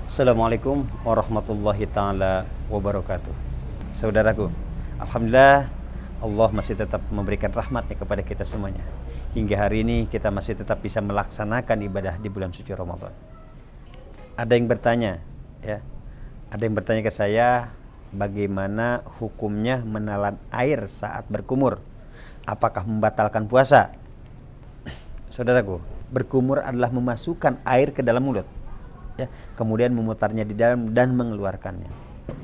Assalamualaikum warahmatullahi ta'ala wabarakatuh. Saudaraku, Alhamdulillah Allah masih tetap memberikan rahmatnya kepada kita semuanya. Hingga hari ini kita masih tetap bisa melaksanakan ibadah di bulan suci Ramadan. Ada yang bertanya, ya, ada yang bertanya ke saya, bagaimana hukumnya menelan air saat berkumur? Apakah membatalkan puasa? Saudaraku, berkumur adalah memasukkan air ke dalam mulut, ya, kemudian memutarnya di dalam dan mengeluarkannya.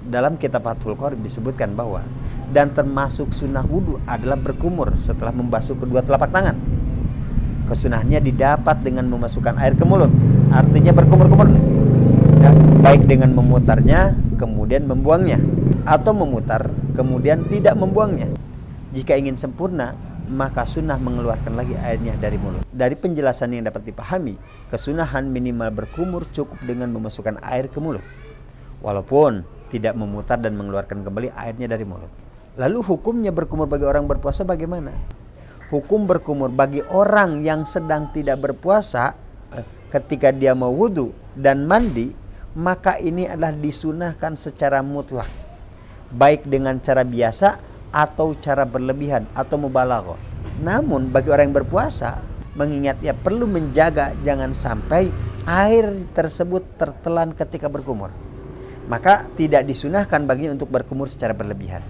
Dalam kitab Fathul Qorib disebutkan bahwa dan termasuk sunnah wudhu adalah berkumur setelah membasuh kedua telapak tangan. Kesunahannya didapat dengan memasukkan air ke mulut, artinya berkumur-kumur, ya, baik dengan memutarnya kemudian membuangnya, atau memutar kemudian tidak membuangnya. Jika ingin sempurna, maka sunnah mengeluarkan lagi airnya dari mulut. Dari penjelasan yang dapat dipahami, kesunahan minimal berkumur cukup dengan memasukkan air ke mulut, walaupun tidak memutar dan mengeluarkan kembali airnya dari mulut. Lalu hukumnya berkumur bagi orang berpuasa bagaimana? Hukum berkumur bagi orang yang sedang tidak berpuasa ketika dia mau wudhu dan mandi, maka ini adalah disunahkan secara mutlak, baik dengan cara biasa atau cara berlebihan atau mubalaghah. Namun bagi orang yang berpuasa, mengingat ia perlu menjaga jangan sampai air tersebut tertelan ketika berkumur, maka tidak disunahkan baginya untuk berkumur secara berlebihan.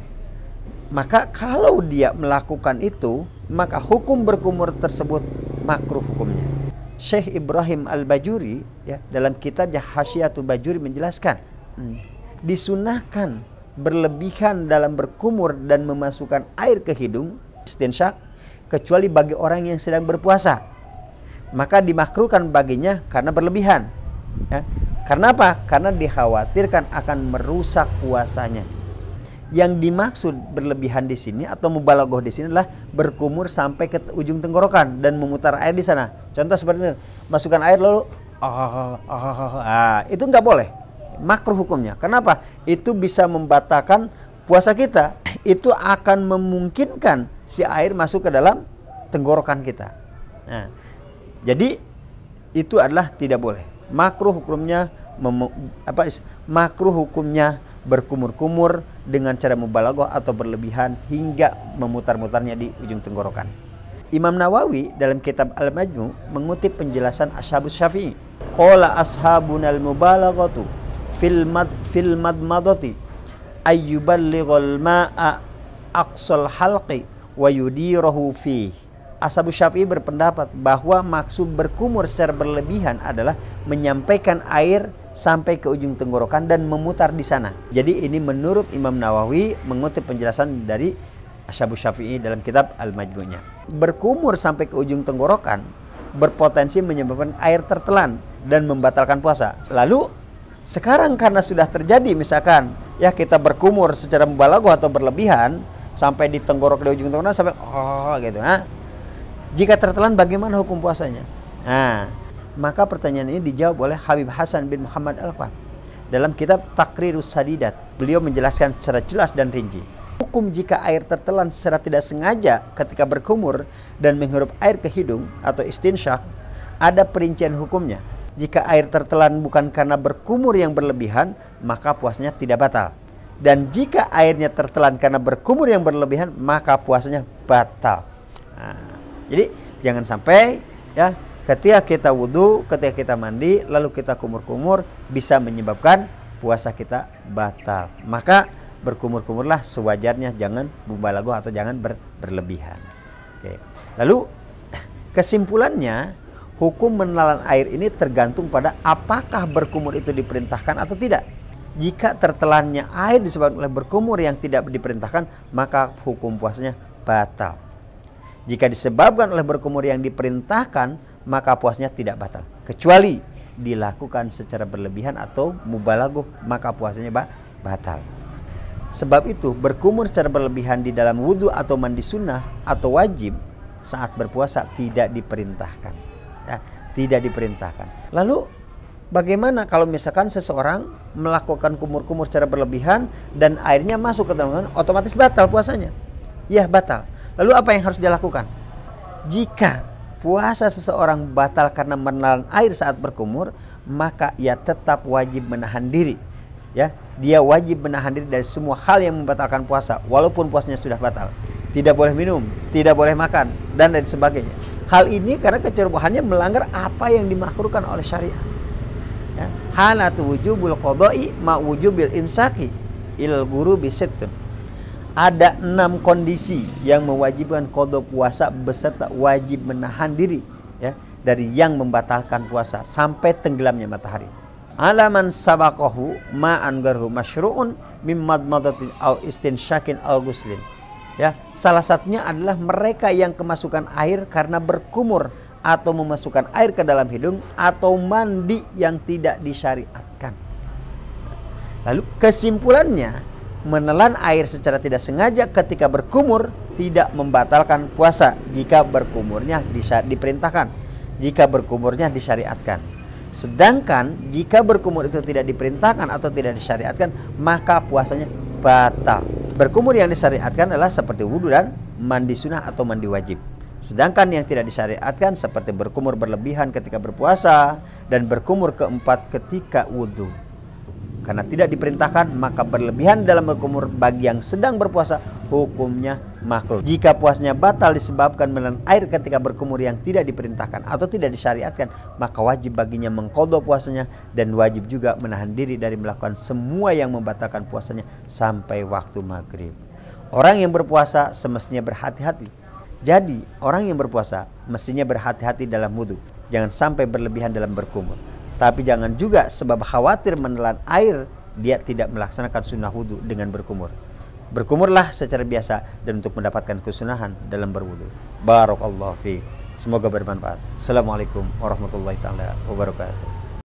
Maka kalau dia melakukan itu, maka hukum berkumur tersebut makruh hukumnya. Syekh Ibrahim Al-Bajuri, ya, dalam kitabnya Hasyiatul Bajuri menjelaskan, disunahkan berlebihan dalam berkumur dan memasukkan air ke hidung, istinsyak, kecuali bagi orang yang sedang berpuasa, maka dimakruhkan baginya karena berlebihan, ya. Karena apa? Karena dikhawatirkan akan merusak puasanya. Yang dimaksud berlebihan di sini atau mubalaghah di sini adalah berkumur sampai ke ujung tenggorokan dan memutar air di sana. Contoh seperti ini, masukkan air lalu itu nggak boleh. Makruh hukumnya. Kenapa? Itu bisa membatalkan puasa kita. Itu akan memungkinkan si air masuk ke dalam tenggorokan kita. Nah, jadi itu adalah tidak boleh. Makruh hukumnya makruh hukumnya berkumur-kumur dengan cara mubalaghah atau berlebihan hingga memutar-mutarnya di ujung tenggorokan. Imam Nawawi dalam kitab Al-Majmu mengutip penjelasan Ashabus Syafi'i. Qala ashabunal mubalaghatu fil madmadati ayyuballighul ma'a aqsal halqi wa yudirahu fi. Ashabus Syafi'i berpendapat bahwa maksud berkumur secara berlebihan adalah menyampaikan air sampai ke ujung tenggorokan dan memutar di sana. Jadi ini menurut Imam Nawawi mengutip penjelasan dari Ashabus Syafi'i dalam kitab Al-Majmu'-nya. Berkumur sampai ke ujung tenggorokan berpotensi menyebabkan air tertelan dan membatalkan puasa. Lalu sekarang karena sudah terjadi, misalkan ya kita berkumur secara mubalaghah atau berlebihan sampai di tenggorok, di ujung tenggorokan sampai gitu, jika tertelan bagaimana hukum puasanya? Nah, maka pertanyaan ini dijawab oleh Habib Hasan bin Muhammad Al-Qad dalam kitab Taqrirus Sadidat. Beliau menjelaskan secara jelas dan rinci. Hukum jika air tertelan secara tidak sengaja ketika berkumur dan menghirup air ke hidung atau istinsyak, ada perincian hukumnya. Jika air tertelan bukan karena berkumur yang berlebihan, maka puasanya tidak batal. Dan jika airnya tertelan karena berkumur yang berlebihan, maka puasanya batal. Nah, jadi jangan sampai ya ketika kita wudhu, ketika kita mandi, lalu kita kumur-kumur bisa menyebabkan puasa kita batal. Maka berkumur-kumurlah sewajarnya, jangan mubalaghah atau jangan berlebihan. Oke. Lalu kesimpulannya, hukum menelan air ini tergantung pada apakah berkumur itu diperintahkan atau tidak. Jika tertelannya air disebabkan oleh berkumur yang tidak diperintahkan, maka hukum puasanya batal. Jika disebabkan oleh berkumur yang diperintahkan, maka puasanya tidak batal. Kecuali dilakukan secara berlebihan atau mubalaghah, maka puasanya batal. Sebab itu berkumur secara berlebihan di dalam wudhu atau mandi sunnah atau wajib saat berpuasa tidak diperintahkan. Ya, tidak diperintahkan. Lalu bagaimana kalau misalkan seseorang melakukan kumur-kumur secara berlebihan dan airnya masuk ke dalam, otomatis batal puasanya? Ya, batal. Lalu apa yang harus dilakukan? Jika puasa seseorang batal karena menelan air saat berkumur, maka ia tetap wajib menahan diri. Ya, dia wajib menahan diri dari semua hal yang membatalkan puasa, walaupun puasanya sudah batal. Tidak boleh minum, tidak boleh makan, dan lain sebagainya. Hal ini karena kecerobohannya melanggar apa yang dimakruhkan oleh syariat. Ya, halatu wujubul qada'i ma wujubil imsaki ilal ghurubi sittun. Ada 6 kondisi yang mewajibkan qada puasa beserta wajib menahan diri, ya, dari yang membatalkan puasa sampai tenggelamnya matahari. Alaman sabaqahu ma angarhu masyru'un mim madmadatin au istinsyakin au guslin. Ya, salah satunya adalah mereka yang kemasukan air karena berkumur atau memasukkan air ke dalam hidung atau mandi yang tidak disyariatkan. Lalu kesimpulannya, menelan air secara tidak sengaja ketika berkumur tidak membatalkan puasa jika berkumurnya diperintahkan, jika berkumurnya disyariatkan. Sedangkan jika berkumur itu tidak diperintahkan atau tidak disyariatkan, maka puasanya batal. Berkumur yang disyariatkan adalah seperti wudhu dan mandi sunnah atau mandi wajib. Sedangkan yang tidak disyariatkan seperti berkumur berlebihan ketika berpuasa dan berkumur keempat ketika wudhu. Karena tidak diperintahkan, maka berlebihan dalam berkumur bagi yang sedang berpuasa hukumnya makruh. Jika puasanya batal disebabkan menelan air ketika berkumur yang tidak diperintahkan atau tidak disyariatkan, maka wajib baginya mengqadha puasanya dan wajib juga menahan diri dari melakukan semua yang membatalkan puasanya sampai waktu maghrib. Orang yang berpuasa semestinya berhati-hati. Jadi orang yang berpuasa mestinya berhati-hati dalam wudhu. Jangan sampai berlebihan dalam berkumur. Tapi jangan juga sebab khawatir menelan air, dia tidak melaksanakan sunnah wudhu dengan berkumur. Berkumurlah secara biasa dan untuk mendapatkan kesunahan dalam berwudhu. Barakallahu fiik. Semoga bermanfaat. Assalamualaikum warahmatullahi taala wabarakatuh.